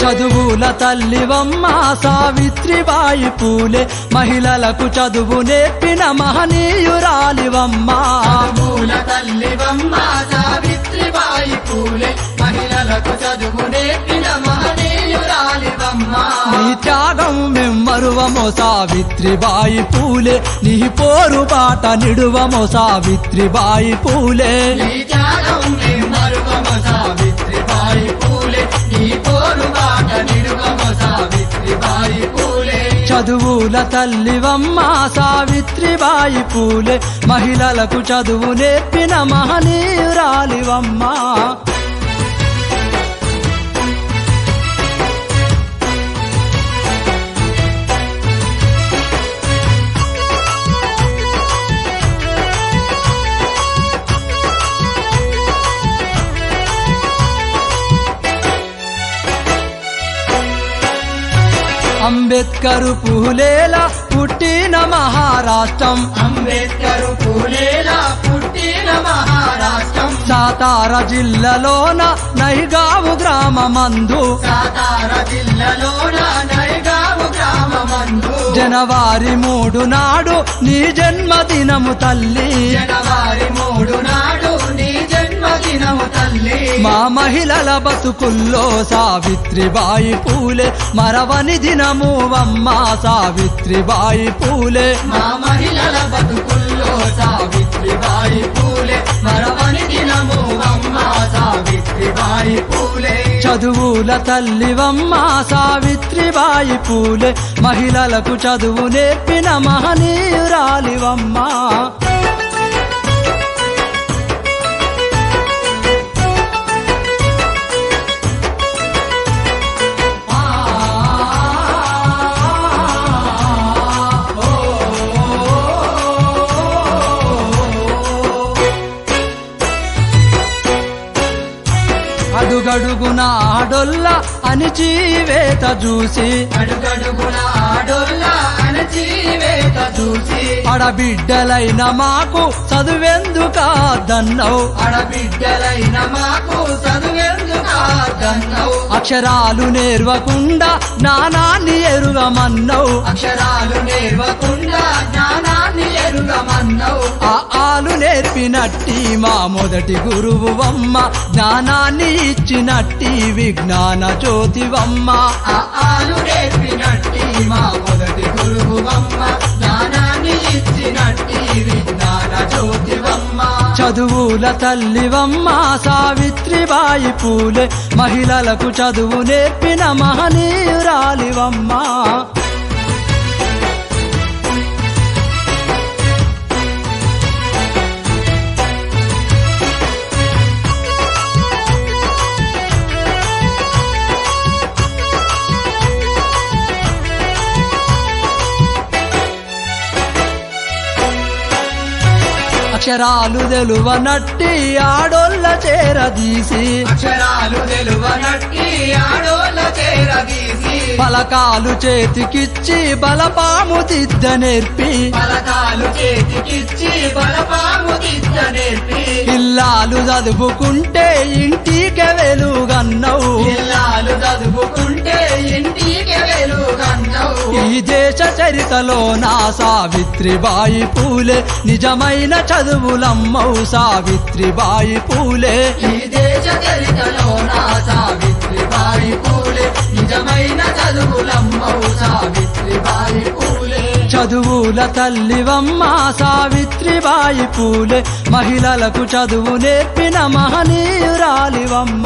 చదువుల తల్లివమ్మ సావిత్రిబాయి పూలే మహిళలకు చదువు నేర్పిన మహనీయురాలివమ్మ చదువుల తల్లివమ్మ సావిత్రిబాయి పూలే మహిళలకు చదువు నేర్పిన మహనీయురాలివమ్మ నీ త్యాగం మెమ్మరువమో సావిత్రిబాయి పూలే నీ పోరు బాట నిడువమో సావిత్రిబాయి పూలే నీ త్యాగం మరువము సావిత్రిబాయి పూలే నీ పోరు బాట నిడువము సావిత్రిబాయి పూలే చదువుల తల్లివమ్మ సావిత్రిబాయి పూలే మహిళలకు చదువు నేర్పిన మహనీయురాలివమ్మ అంబేద్కరు పూలేలా పుట్టిన మహారాష్ట్రం అంబేద్కరు పూలేలా పుట్టిన మహారాష్ట్రం సాతార జిల్లాలోన నైగావు గ్రామమందు సాతార జిల్లాలోన నైగావు గ్రామమందు జనవరి 3 నాడు నీ జన్మదినము తల్లి జనవరి 3 నాడు నీ జన్మదినము తల్లి మా మహిళల బతుకుల్లో సావిత్రిబాయి పూలే మరవని దినము అమ్మ సావిత్రిబాయి పూలే మా మహిళల బతుకుల్లో సావిత్రిబాయి పూలే మరవని దినము అమ్మ సావిత్రిబాయి పూలే చదువుల తల్లివమ్మ సావిత్రిబాయి పూలే మహిళలకు చదువు నేర్పిన మహనీయురాలివమ్మ అడుగడుగున ఆడొల్ల అణిచివేత చూసి అడుగడుగున ఆడోళ్ళ అణచివేత చూసి ఆడబిడ్డలైన మాకు చదువెందుకాదన్నవు ఆడబిడ్డలైన మాకు చదువెందుకాదన్నవు అక్షరాలు నేర్వకుండా జ్ఞానాన్ని ఎరుగమన్నవు అక్షరాలు నేర్వకుండా జ్ఞానాన్ని ఎరుగమన్నవు ఆ ఆలు నేర్పినట్టి మా మొదటి గురువువమ్మ జ్ఞానాన్ని ఇచ్చినట్టి విజ్ఞాన జ్యోతివమ్మ ఆ ఆలు నేర్పినట్టి మా మొదటి గురువువమ్మ జ్ఞానాన్ని ఇచ్చినట్టి విజ్ఞాన జ్యోతివమ్మ చదువుల తల్లివమ్మ సావిత్రిబాయి పూలే మహిళలకు చదువు నేర్పిన మహనీయురాలివమ్మ అక్షరాలు తెలువనట్టి ఆడోళ్ళ చేరదీసి అక్షరాలు తెలువనట్టి ఆడోళ్ళ చేరదీసి పలకాలు చేతికిచ్చి బలపాము దిద్ద నేర్పి పలకాలు చేతికిచ్చి బలపాము దిద్ద నేర్పి ఇల్లాలు చదువుకుంటే ఇంటికి వెలుగన్నవు ఇల్లాలు చదువుకుంటే ఇంటికి వెలుగన్నవు ఈ దేశ చరితలో నా సావిత్రిబాయి పూలే నిజమైన చదువులమ్మవు సావిత్రిబాయి పూలే ఈ దేశ చరితలో నా సావిత్రిబాయి పూలే నిజమైన చదువులమ్మవు సావిత్రిబాయి పూలే చదువుల తల్లివమ్మ సావిత్రిబాయి పూలే మహిళలకు చదువు నేర్పిన మహనీయురాలివమ్మ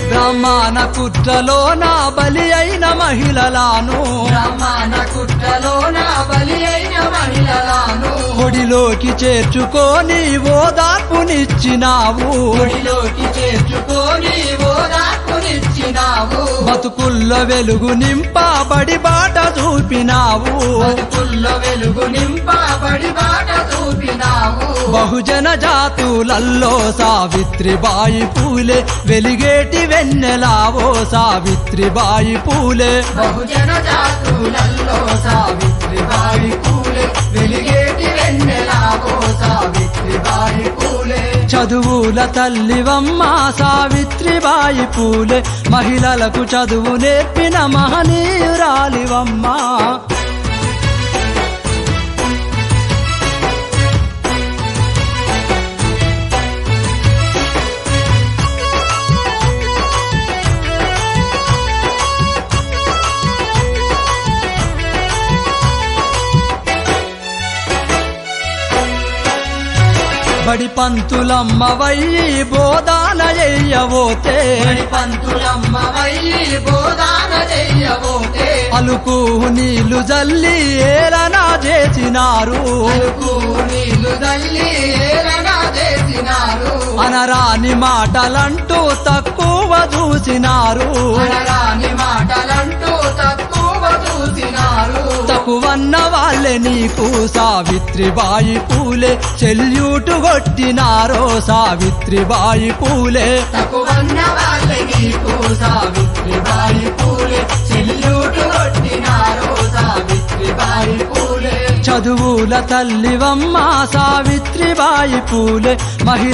బ్రహ్మాన కుట్రలో నా బలి అయిన మహిళలాను బ్రహ్మాన కుట్రలో నా బలి అయిన మహిళలాను ఒడిలోకి చేర్చుకొని ఓదార్పునిచ్చినావు ఒడిలోకి చేర్చుకొని ఓదార్పునిచ్చినావు బతుకుల్లో వెలుగు నింపబడి బాట చూపినావు బతుకుల్లో వెలుగు నింపబడి బాట చూపినావు బహుజన జాతులల్లో సావిత్రిబాయి పూలే వెలిగేటి వెన్నెలావో సావిత్రిబాయి పూలే బహుజన జాతులలో సావిత్రిబాయి పూలే వెలిగేటి వెన్నెలాగో సావిత్రిబాయి పూలే చదువుల తల్లివమ్మ సావిత్రిబాయి పూలే మహిళలకు చదువు నేర్పిన మహనీయురాలివమ్మ బడి పంతులమ్మవయ్యి బోధాన చెయ్యబోతే బడి పంతులమ్మవయ్యి బోధాన చెయ్యబోతే అలుకు నీళ్లు జల్లి ఏలనా చేసినారు అలుకు నీళ్లు తల్లి ఏలనా చేసినారు అనరాని మాటలంటూ తక్కువ చూసినారు అనరాని మాటలంటూ తక్కువ చూసినారు తక్కువన్న వాళ్ళే నీకు సావిత్రిబాయి పూలే సెల్యూటు కొట్టినారో సావిత్రిబాయి పూలే తక్కువన్న వాళ్ళే నీకు సావిత్రిబాయి పూలే సెల్యూటు కొట్టినారు సావిత్రిబాయి పూలే చదువుల తల్లివమ్మ సావిత్రిబాయి పూలే మహిళ